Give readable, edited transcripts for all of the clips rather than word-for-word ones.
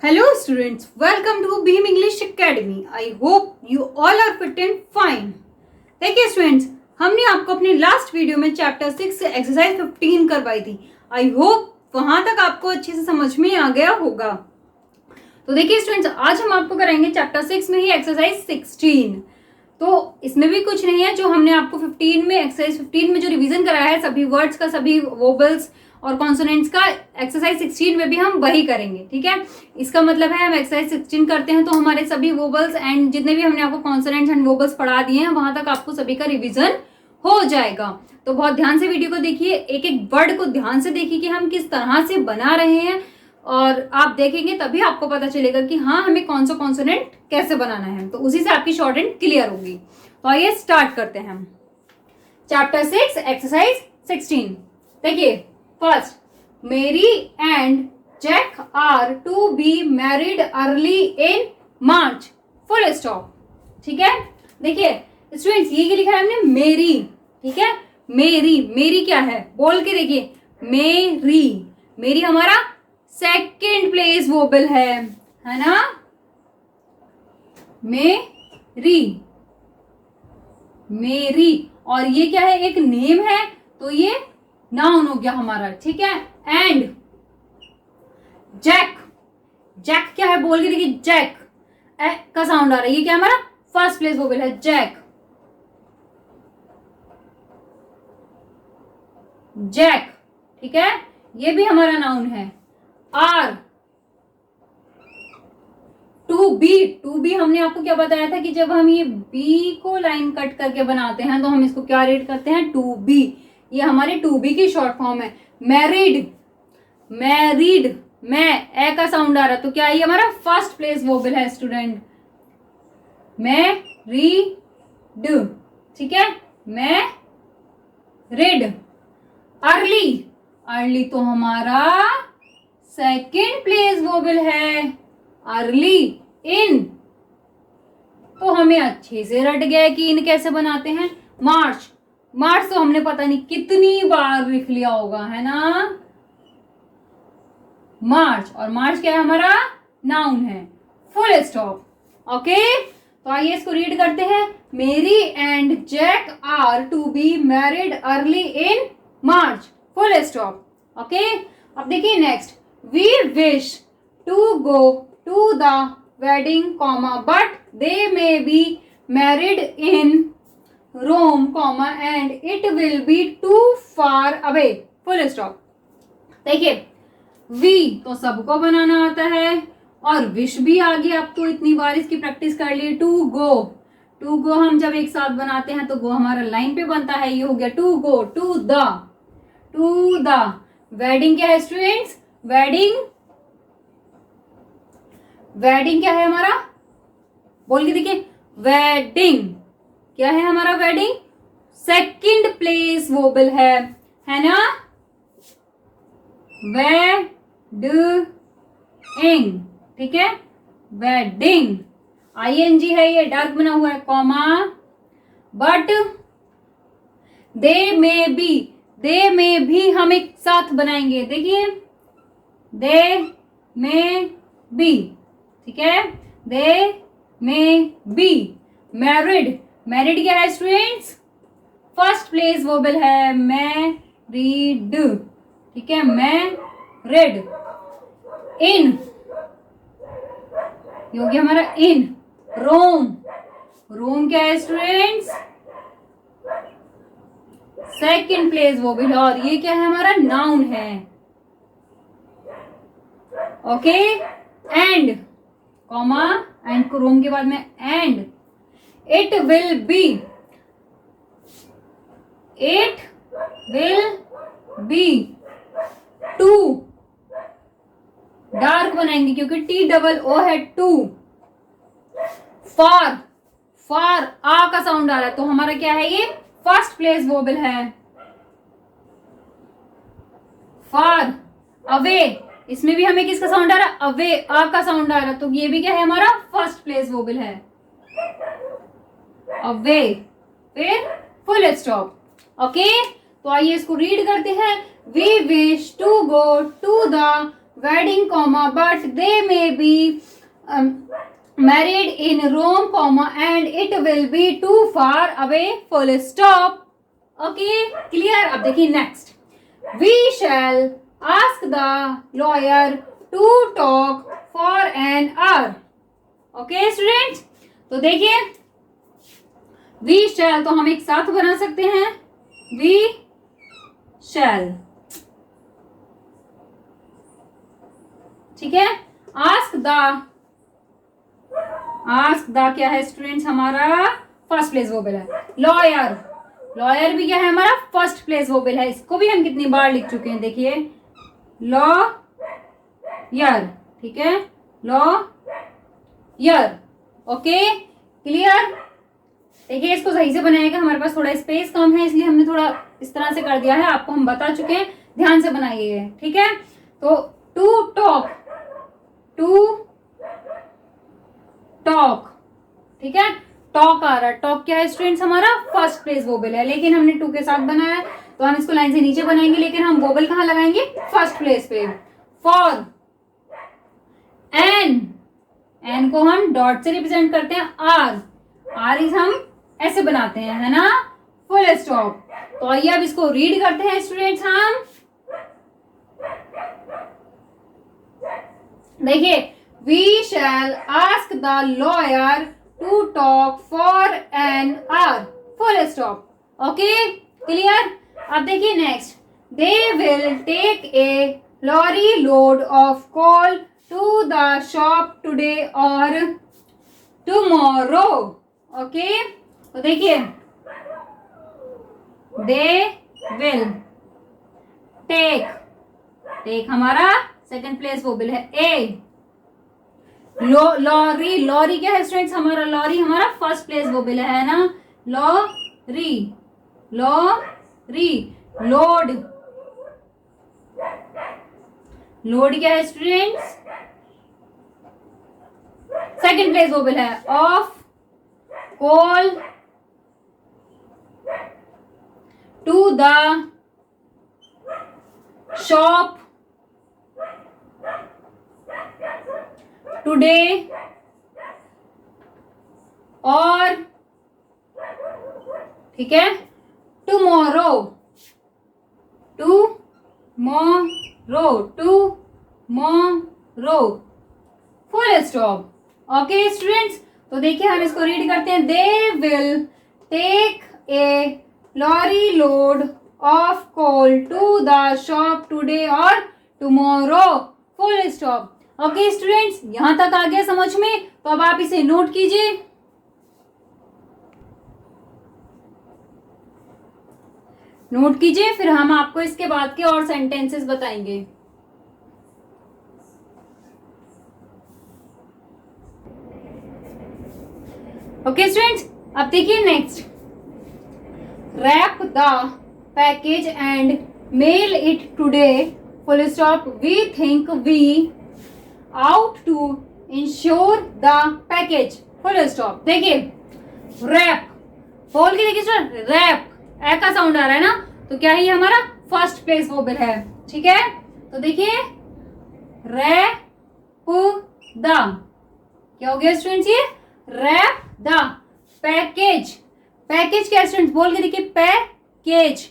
Hello students, welcome to Beam English Academy. I hope you all are fit and fine. देखिए students, हमने आपको अपने last video में chapter 6 से exercise 15 करवाई थी. आई होप वहां तक आपको अच्छे से समझ में आ गया होगा. तो देखिए स्टूडेंट्स, आज हम आपको कराएंगे चैप्टर 6 में ही एक्सरसाइज 16. तो इसमें भी कुछ नहीं है, जो हमने आपको 15 में एक्सरसाइज 15 में जो रिवीजन कराया है सभी वर्ड्स का, सभी वोबल्स और कॉन्सोनेंट्स का, एक्सरसाइज 16 में भी हम वही करेंगे. ठीक है, इसका मतलब है हम एक्सरसाइज 16 करते हैं तो हमारे सभी वोबल्स एंड जितने भी हमने आपको कॉन्सोनेंट्स एंड वोबल्स पढ़ा दिए हैं वहां तक आपको सभी का रिवीजन हो जाएगा. तो बहुत ध्यान से वीडियो को देखिए, एक एक वर्ड को ध्यान से देखिए कि हम किस तरह से बना रहे हैं, और आप देखेंगे तभी आपको पता चलेगा कि हाँ हमें कौन सा कॉन्सोनेंट कैसे बनाना है. तो उसी से आपकी शॉर्ट एंड क्लियर होगी. तो आइए स्टार्ट करते हैं हम चैप्टर 6 एक्सरसाइज 16. देखिए first, Mary and Jack are to be married early in March, full stop. ठीक है, देखिए स्टूडेंट्स ये लिखा है हमने मेरी. ठीक है, मेरी, मेरी क्या है बोल के देखिए. मेरी, मेरी हमारा सेकेंड प्लेस वोबल है ना. मेरी, मेरी, और ये क्या है, एक नेम है तो ये नाउन हो गया हमारा. ठीक है, एंड जैक, जैक क्या है बोल के देखिए. जैक का साउंड आ रहा है, ये क्या हमारा फर्स्ट प्लेस वोबल है. Jack, Jack. ठीक है, ये भी हमारा नाउन है. Are, to be, to be हमने आपको क्या बताया था कि जब हम ये बी को लाइन कट करके बनाते हैं तो हम इसको क्या रीड करते हैं, टू बी. ये हमारे टू बी की शॉर्ट फॉर्म है. मैरिड, मैरिड, मैं ए का साउंड आ रहा तो क्या ये हमारा फर्स्ट प्लेस वोबल है स्टूडेंट. मैरिड. ठीक है, मैरिड. अर्ली, अर्ली तो हमारा सेकेंड प्लेस वोबल है. अर्ली. इन, तो हमें अच्छे से रट गया कि इन कैसे बनाते हैं. मार्च, मार्च तो हमने पता नहीं कितनी बार लिख लिया होगा है ना. मार्च, और मार्च क्या है हमारा नाउन है. Full stop. ओके, तो आइए इसको रीड करते हैं. Mary and Jack are to be married early in March, full stop. Okay, अब देखिए next. We wish to go to the wedding comma but they may be married in Rome comma and it will be too far away, full stop. देखिए we तो सबको बनाना आता है, और wish भी आ गया. अब तो इतनी बार इसकी प्रैक्टिस कर ली. टू गो, टू गो हम जब एक साथ बनाते हैं तो गो हमारा लाइन पे बनता है, ये हो गया to go. To the, to the. Wedding क्या है स्टूडेंट्स, वेडिंग, वेडिंग क्या है हमारा बोल के देखिए. वेडिंग क्या है हमारा, वेडिंग सेकंड प्लेस वोबल है ना. वेडिंग. ठीक है, वेडिंग. आईएनजी है, ये डार्क बना हुआ है, कॉमा बट दे में बी, दे में भी हम एक साथ बनाएंगे. देखिए दे में बी. ठीक है, दे में बी. मैरिड, मैरिड क्या है स्टूडेंट्स, फर्स्ट प्लेस वोबल है. मैरिड. ठीक है, मैरिड. इन, ये हो गया हमारा इन. रोम, रोम क्या है स्टूडेंट्स, सेकेंड प्लेस वोबल, और ये क्या है हमारा नाउन है. Okay, and comma, and Rome के बाद में and. It will be, it will be too, dark बनाएंगे क्योंकि टी डबल ओ है. टू. फार, फार आ का साउंड आ रहा है तो हमारा क्या है, ये फर्स्ट प्लेस वोबल है. फार. अवे, इसमें भी हमें किसका साउंड आ रहा है, अवे, आ का साउंड आ रहा है तो ये भी क्या है हमारा फर्स्ट प्लेस वोबल है. अवे, फिर फुल स्टॉप. ओके, तो आइए इसको रीड करते हैं. We wish to go to the wedding, but they may be married in Rome, and it will be too far away, full stop. Okay, clear? अब देखिए next. We shall ask the lawyer to talk for an hour. Okay students, तो देखिए we shall तो हम एक साथ बना सकते हैं, we shall, ठीक है. आस्क द क्या है स्टूडेंट्स, हमारा फर्स्ट प्लेस वोबल है. लॉयर भी क्या है, हमारा फर्स्ट प्लेस वोबल है. इसको भी हम कितनी बार लिख चुके हैं, देखिए लॉयर, ठीक है, लॉयर. Okay clear. देखिए इसको सही से बनाएगा, हमारे पास थोड़ा स्पेस कम है इसलिए हमने थोड़ा इस तरह से कर दिया है. आपको हम बता चुके हैं, ध्यान से बनाइए, ठीक है. तो टू टॉक, ठीक है. टॉक आ रहा है. टॉक क्या है स्टूडेंट्स, हमारा फर्स्ट प्लेस वोबल है, लेकिन हमने टू के साथ बनाया है तो हम इसको लाइन से नीचे बनाएंगे, लेकिन हम वोबल कहाँ लगाएंगे, फर्स्ट प्लेस पे. फॉर एन को हम डॉट से रिप्रेजेंट करते हैं. आर इज हम ऐसे बनाते हैं, है ना, फुल स्टॉप. तो आइए अब इसको रीड करते हैं स्टूडेंट्स. हम देखिए, we shall ask the lawyer to talk for an hour, full stop. Okay, clear. अब देखिए next. They will take a lorry load of coal to the shop today or tomorrow. Okay, तो देखिए they will take हमारा second place vowel है. ए lorry क्या है students, हमारा lorry हमारा फर्स्ट प्लेस वोबल है ना. लॉरी लोड क्या है स्टूडेंट्स, सेकंड प्लेस वोबल है. Of coal to the shop today और, ठीक है, tomorrow full stop. Okay students, तो देखिए हम इसको रीड करते हैं. They will take a lorry load of coal to the shop today और tomorrow, full stop. Okay students, यहां तक आ गया समझ में, तो अब आप इसे नोट कीजिए. फिर हम आपको इसके बाद के और सेंटेंसेस बताएंगे. ओके स्टूडेंट्स, अब देखिए next. Wrap the package and mail it today, full stop. We think we ought to insure the package, full stop. देखिए रैप बोल के देखिए सर, रैप ए का साउंड आ रहा है ना, तो क्या है ये हमारा फर्स्ट प्लेस वोबल है, ठीक है. तो देखिए रैप द, क्या हो गया स्टूडेंट्स, ये रैप द. पैकेज क्या स्टूडेंट्स, बोल के देखिए पैकेज.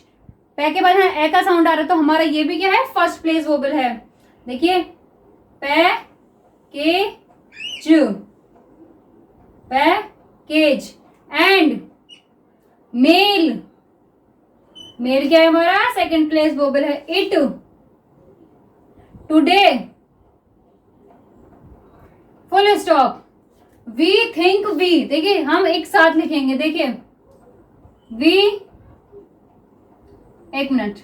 पै के बाद ए का साउंड आ रहा है, तो हमारा ये भी क्या है, फर्स्ट प्लेस वोबल है. देखिए पैकेज एंड मेल क्या है हमारा, सेकंड प्लेस वोबल है. It today, full stop. We think we, देखिए हम एक साथ लिखेंगे. देखिए वी, एक मिनट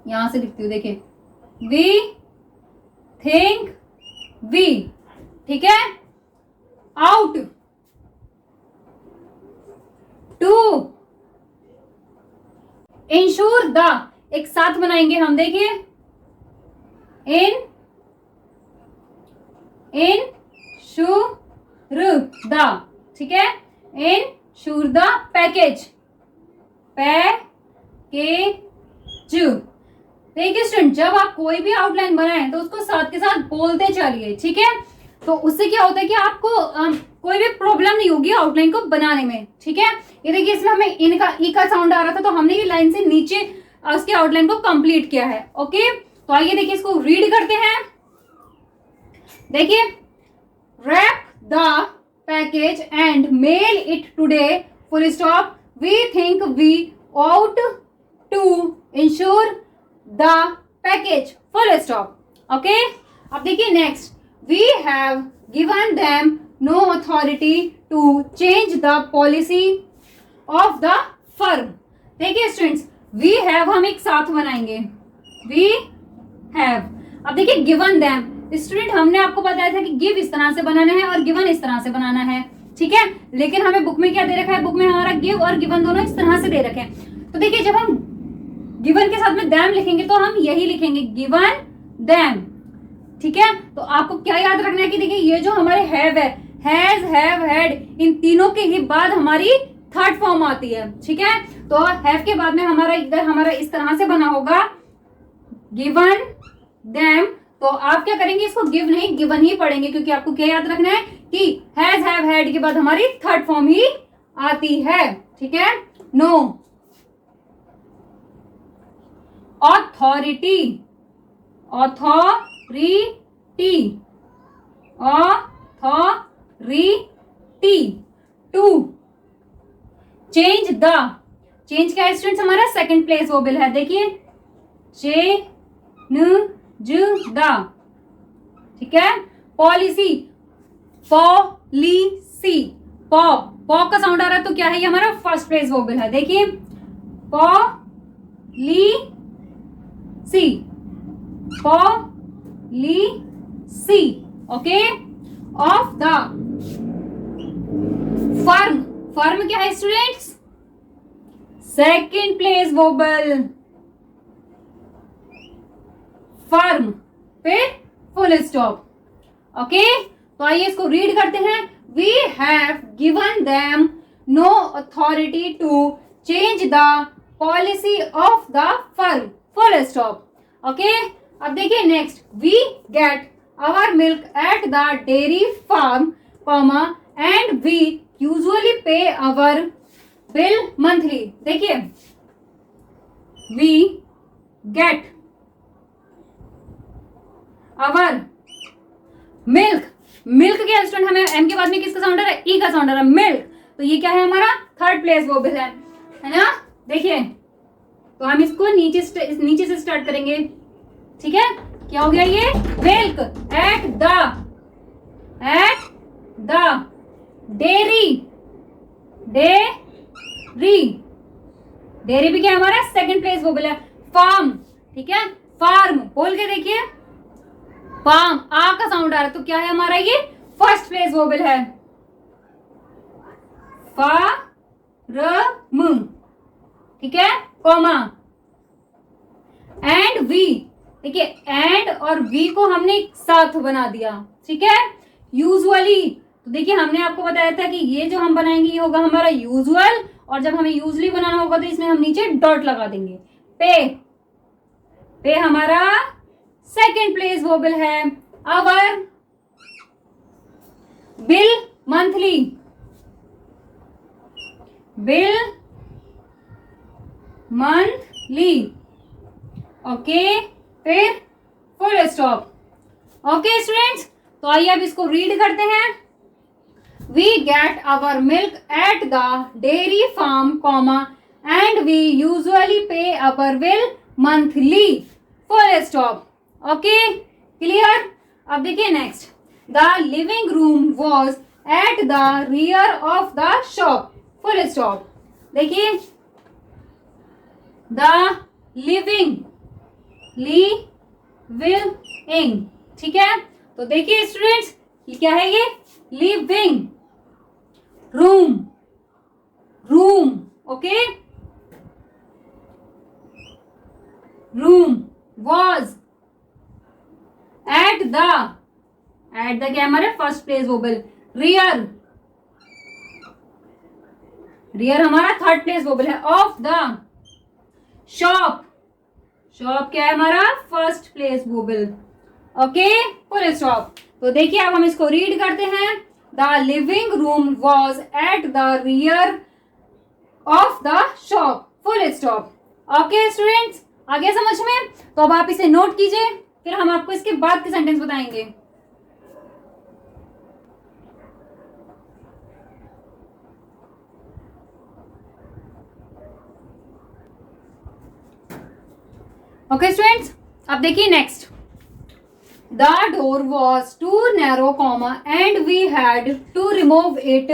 यहां से लिखती हूं. देखिए वी थिंक वी, ठीक है. आउट टू इंश्योर द, एक साथ बनाएंगे हम. देखिए इंश्योर द, ठीक है, इंश्योर द पैकेज. देखिए स्टूडेंट, जब आप कोई भी आउटलाइन बनाएं तो उसको साथ के साथ बोलते चलिए, ठीक है। तो उससे क्या होता है कि आपको कोई भी प्रॉब्लम नहीं होगी आउटलाइन को बनाने में, ठीक है। ये देखिए, इसमें हमें इनका ई का साउंड आ रहा था, तो हमने ये लाइन से नीचे उसके आउटलाइन को कंप्लीट किया है। ओके, तो आइए देखिए इसको रीड करते हैं। देखिए, wrap the package and mail it today, full stop, we think we ought to ensure the package, full stop. Okay, अब देखिए next, we have given them no authority to change the policy of the firm. देखिए students, we have हम एक साथ बनाएंगे, we have। अब देखिए given them, student हमने आपको बताया था कि give इस तरह से बनाना है और given इस तरह से बनाना है, ठीक है। लेकिन हमें बुक में क्या दे रखा है, बुक में हमारा गिव और गिवन दोनों इस तरह से दे रखे हैं। तो देखिए, जब हम गिवन के साथ में दैम लिखेंगे तो हम यही लिखेंगे, गिवन दैम, ठीक है। तो आपको क्या याद रखना है कि देखिए, ये जो हमारे हैव है, हैज, हैव, हैड, इन तीनों के ही बाद हमारी थर्ड फॉर्म आती है, ठीक है। तो हैव के बाद में हमारा इधर हमारा इस तरह से बना होगा, गिवन दैम। तो आप क्या करेंगे, इसको गिव नहीं गिवन ही पढ़ेंगे, क्योंकि आपको क्या याद रखना है कि हैज, हैव, हैड के बाद हमारी थर्ड फॉर्म ही आती है, ठीक है। No authority, authority, authority to change the, change क्या है स्टूडेंट्स, हमारा सेकंड प्लेस वोबल है। देखिए, चेंज द, ठीक है। पॉलिसी, पॉलिसी, पॉ, पॉ का साउंड आ रहा है तो क्या है, ये हमारा फर्स्ट प्लेस वोबल है। देखिए, policy, policy, okay. Of the firm, firm क्या है students, second place vowel, firm, फिर फुल स्टॉप, ओके। तो आइए इसको रीड करते हैं। We have given them no authority to change the policy of the firm, full stop, okay. अब देखिए next, we get our milk at the dairy farm, comma, and we usually pay our bill monthly. देखिए, we get our milk, milk क्या student, हमें M के बाद में किसका sound आ रहा है, ई का साउंड आ रहा है, मिल्क। तो ये क्या है, हमारा थर्ड प्लेस वोबल है ना। देखिए, तो हम इसको नीचे से स्टार्ट करेंगे, ठीक है। क्या हो गया ये, milk at the dairy, dairy, dairy भी क्या हमारा सेकंड प्लेस वोबल है। फार्म, ठीक है, फार्म बोल के देखिए, फार्म, आ का साउंड आ रहा है तो क्या है हमारा, ये फर्स्ट प्लेस वोबल है, फार्म, ठीक है, कॉमा, एंड वी। देखिए, एंड और वी को हमने एक साथ बना दिया, ठीक है। यूजुअली, तो देखिए हमने आपको बताया था कि ये जो हम बनाएंगे ये होगा हमारा यूजुअल, और जब हमें यूजली बनाना होगा तो इसमें हम नीचे डॉट लगा देंगे। पे, पे हमारा सेकेंड प्लेस वोबल है। Our bill monthly, bill monthly, okay, फिर फुल स्टॉप, ओके स्टूडेंट्स। तो आइए अब इसको रीड करते हैं। We get our milk at the dairy farm, comma, and we usually pay our bill monthly, full stop, okay, clear. अब देखिए next, the living room was at the rear of the shop, full stop. देखिए, the living, living, ठीक है। तो देखिए students, ये क्या है, ये living room, room, okay, room was at the क्या हमारे first place vowel, rear, rear हमारा थर्ड प्लेस वोबल है, ऑफ द शॉप, शॉप क्या है हमारा? First place vowel. Okay, full stop. तो देखिए अब हम इसको रीड करते हैं। The living room was at the rear of the shop, full stop. Okay students, आ गया समझ में? तो अब आप इसे नोट कीजिए, फिर हम आपको इसके बाद के सेंटेंस बताएंगे। ओके स्टूडेंट्स, अब देखिए next. The door was too narrow comma and we had to remove it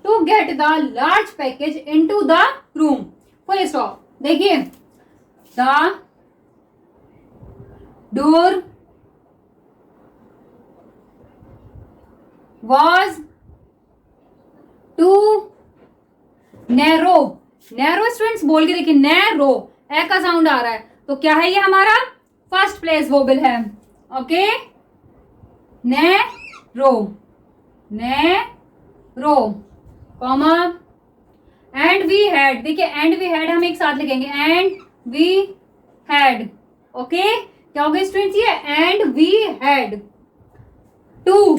to get the large package into the room, full stop. देखिए, the door was too narrow, narrow students बोल के देखिए, narrow, ए का sound आ रहा है, तो क्या है ये हमारा? फर्स्ट प्लेस वोबल है। Okay, narrow, narrow comma and we had, देखिए एंड वी हैड हम एक साथ लिखेंगे, एंड वी हैड। ओके, क्या हो गया स्टूडेंट्स? ये and we had to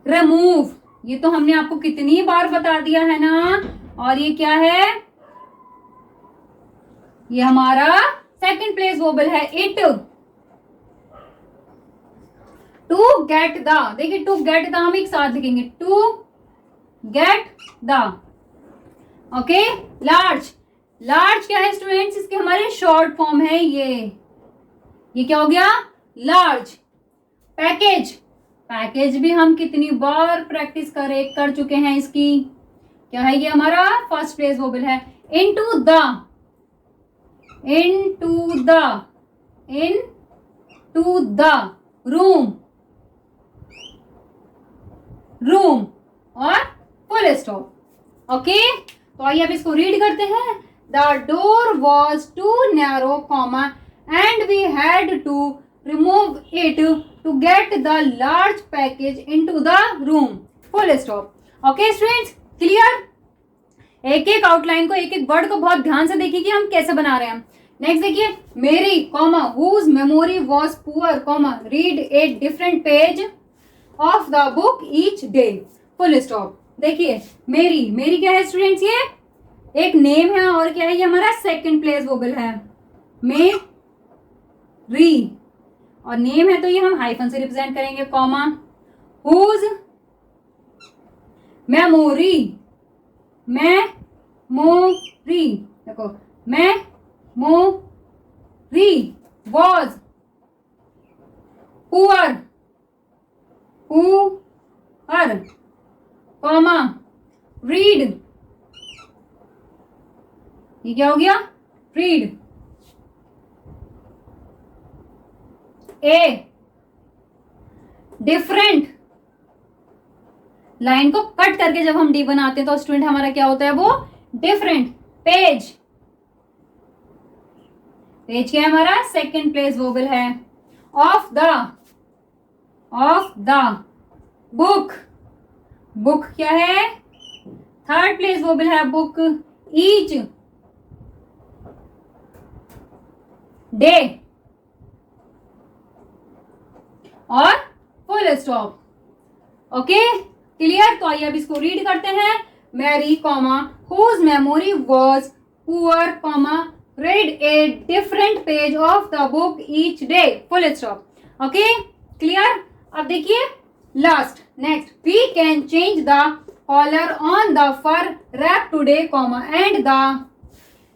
remove, ये तो हमने आपको कितनी बार बता दिया है ना। और ये क्या है? ये हमारा सेकंड प्लेस वोबल है, इट। टू गेट द, देखिए टू गेट द हम एक साथ लिखेंगे, to get the. Okay, large, large क्या है स्टूडेंट्स? इसके हमारे शॉर्ट फॉर्म है ये क्या हो गया? लार्ज। पैकेज, पैकेज भी हम कितनी बार प्रैक्टिस कर चुके हैं इसकी। क्या है ये? हमारा फर्स्ट प्लेस वोबल है। Into the, into the, into the room, room और फुल स्टॉप। ओके, तो आइए अब इसको रीड करते हैं। The door was too narrow comma and we had to remove it to get the large package into the room, full stop. Okay students, clear? एक एक outline को, एक एक वर्ड को बहुत ध्यान से देखिए कि हम कैसे बना रहे हैं। नेक्स्ट देखिए, Mary comma whose memory was poor comma read a different page of the book each day, full stop. देखिए मेरी, मेरी क्या है स्टूडेंट्स? ये एक नेम है और क्या है? ये हमारा सेकंड प्लेस वोबल है, मेरी, और नेम है तो ये हम हाइफन से रिप्रेजेंट करेंगे, कॉमा हुज मेमोरी, मेमोरी, देखो memory was poor, poor comma read, ये क्या हो गया? रीड ए डिफरेंट, लाइन को कट करके जब हम डी बनाते हैं तो स्टूडेंट हमारा क्या होता है? वो डिफरेंट। पेज, पेज क्या है हमारा? सेकंड प्लेस वोबल है। Of the, of the book, book क्या है? थर्ड प्लेस वोबल है, बुक। ईच डे और फुल स्टॉप। Okay, clear? तो आइए अब इसको रीड करते हैं। Mary comma whose memory was poor comma read a different page of the book each day, full stop. Okay, clear? अब देखिए last, next, we can change the collar on the fur wrap today, comma and the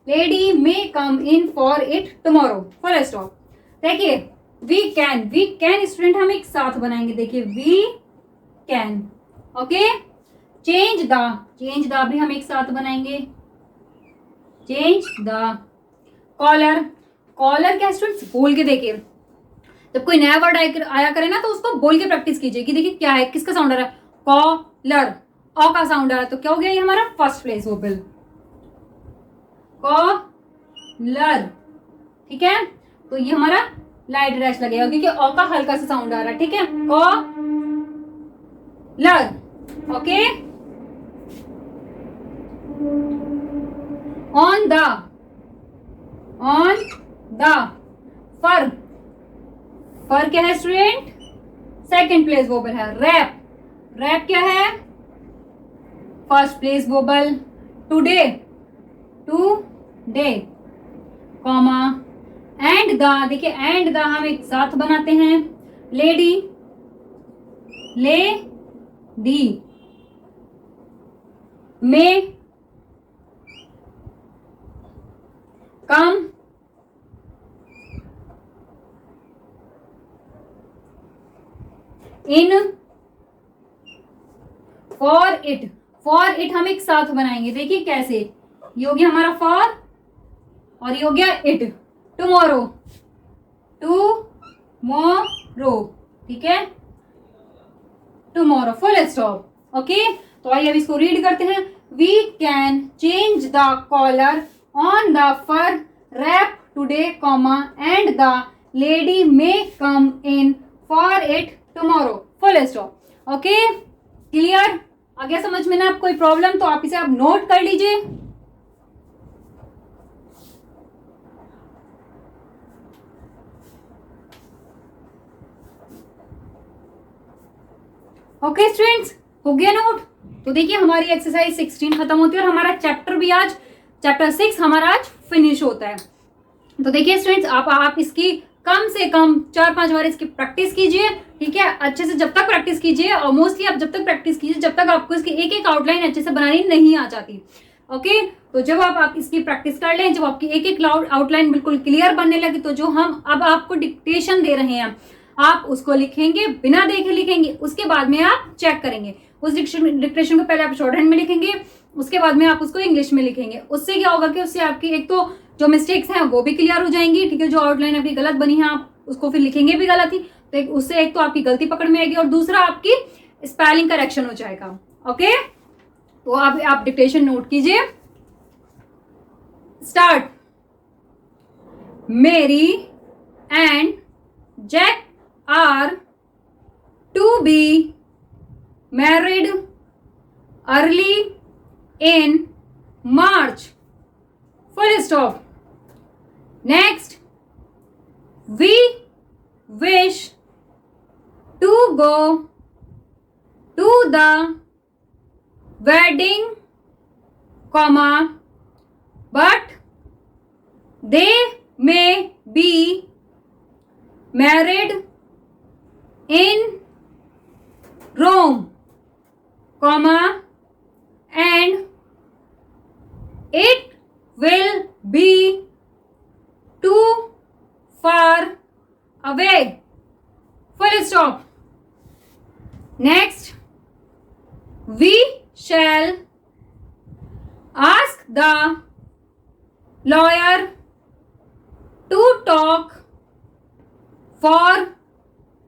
lady may come in for it tomorrow, full stop. देखिए we can student हम एक साथ बनाएंगे, देखिए we can, okay. change the भी हम एक साथ बनाएंगे, change the कॉलर, कॉलर क्या स्टूडेंट्स? बोल के देखिए, जब कोई नया वर्ड आया करे ना तो उसको बोल के प्रैक्टिस कीजिए कि देखिए क्या है, किसका साउंड आ रहा है? कॉलर, ओ का साउंड आ रहा है, तो क्या हो गया? ये हमारा फर्स्ट प्लेस वोबल, कॉलर, ठीक है। तो ये हमारा लाइट डैश लगेगा क्योंकि ओ का हल्का सा साउंड आ रहा है, ठीक है। Collar, okay. On the, on the fur, fur क्या है स्टूडेंट? सेकेंड प्लेस वोबल है। रैप, रैप क्या है? First place vowel. Today, today, comma and the, देखिए एंड द हम एक साथ बनाते हैं। Lady, lady, may come, in, for it, for it हम एक साथ बनाएंगे। देखिए कैसे, ये हो गया हमारा फॉर और ये हो गया इट। टुमारो, टुमारो, ठीक है, टुमारो, फुल स्टॉप। ओके, तो आइए अब इसको रीड करते हैं। We can change the collar on the fur wrap today, comma and the lady may come in for it tomorrow, full stop. Okay, clear? आगे समझ में ना? आप कोई प्रॉब्लम तो आप इसे आप नोट कर लीजिए। ओके स्टूडेंट्स, हो गया नोट? तो देखिए हमारी एक्सरसाइज 16 खत्म होती है और हमारा चैप्टर भी आज, चैप्टर 6 हमारा आज फिनिश होता है। तो देखिए स्टूडेंट्स, आप इसकी कम से कम 4-5 बार इसकी प्रैक्टिस कीजिए, ठीक है, अच्छे से जब तक प्रैक्टिस कीजिए। और मोस्टली आप जब तक प्रैक्टिस कीजिए जब तक आपको इसकी एक एक आउटलाइन अच्छे से बनानी नहीं आ जाती। ओके, तो जब आप इसकी प्रैक्टिस कर लें, जब आपकी एक एक आउटलाइन बिल्कुल क्लियर बनने लगे, तो जो हम अब आपको डिक्टेशन दे रहे हैं आप उसको लिखेंगे, बिना देखे लिखेंगे, उसके बाद में आप चेक करेंगे। उस डिक्टेशन को पहले आप शॉर्ट हैंड में लिखेंगे, उसके बाद में आप उसको इंग्लिश में लिखेंगे। उससे क्या होगा कि उससे आपकी एक तो जो मिस्टेक्स हैं वो भी क्लियर हो जाएंगी, ठीक है, जो आउटलाइन आपकी गलत बनी है आप उसको फिर लिखेंगे भी गलत ही, तो उससे एक तो आपकी गलती पकड़ में आएगी और दूसरा आपकी स्पेलिंग करेक्शन हो जाएगा। ओके, तो आप डिक्टेशन नोट कीजिए। Start. Mary and Jack are to be married early in March, full stop. Next, we wish to go to the wedding, comma, but they may be married in Rome, comma, and it will be too far away, full stop. Next, we shall ask the lawyer to talk for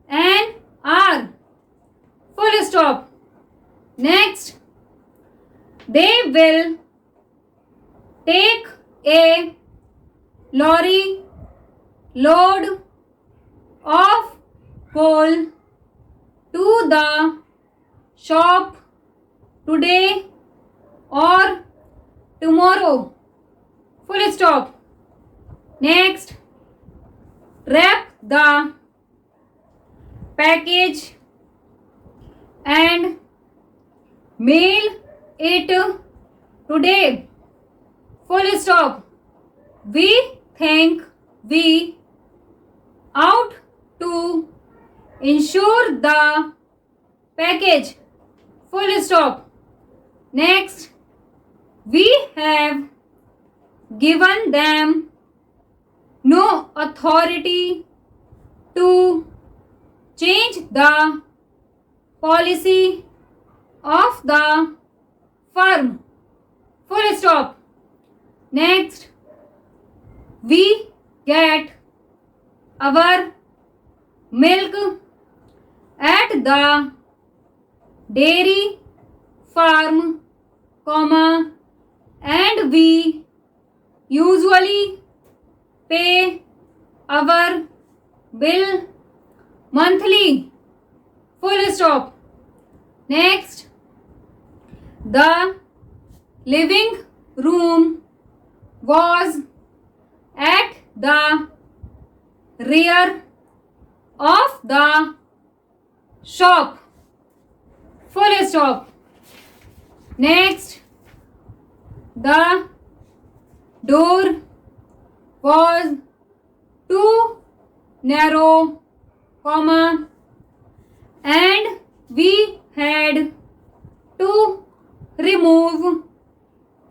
an hour, full stop. Next, they will take a lorry load of coal to the shop today or tomorrow, full stop. Next, wrap the package and mail it today, full stop. We think we ought to insure the package, full stop. Next, we have given them no authority to change the policy of the firm, full stop. Next, we get our milk at the dairy farm, comma, and we usually pay our bill monthly, full stop. Next, the living room was at the rear of the shop. Full stop. Next, the door was too narrow, comma, and we had to remove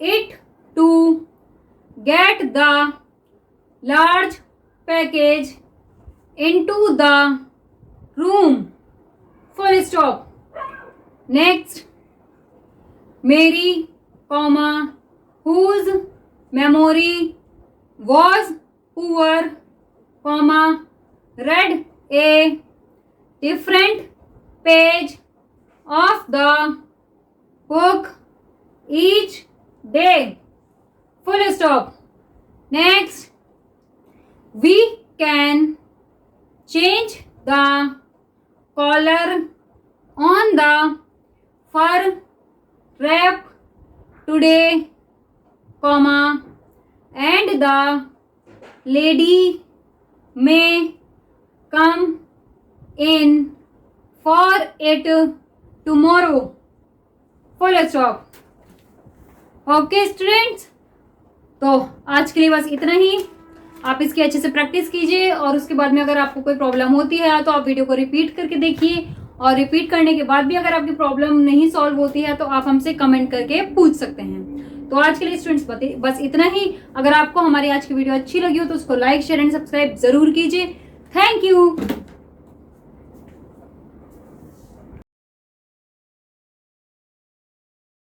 it to get the large package into the room. Full stop. Next, Mary, comma, whose memory was poor, comma, read a different page of the book each day. Full stop. Next, we can change the collar on the fur wrap today, comma, and the lady may come in for it tomorrow. Full stop. Okay students, तो आज के लिए बस इतना ही। आप इसकी अच्छे से प्रैक्टिस कीजिए और उसके बाद में अगर आपको कोई प्रॉब्लम होती है तो आप वीडियो को रिपीट करके देखिए, और रिपीट करने के बाद भी अगर आपकी प्रॉब्लम नहीं सॉल्व होती है तो आप हमसे कमेंट करके पूछ सकते हैं। तो आज के लिए स्टूडेंट्स बस इतना ही। अगर आपको हमारी आज की वीडियो अच्छी लगी हो तो उसको लाइक, शेयर एंड सब्सक्राइब जरूर कीजिए। Thank you.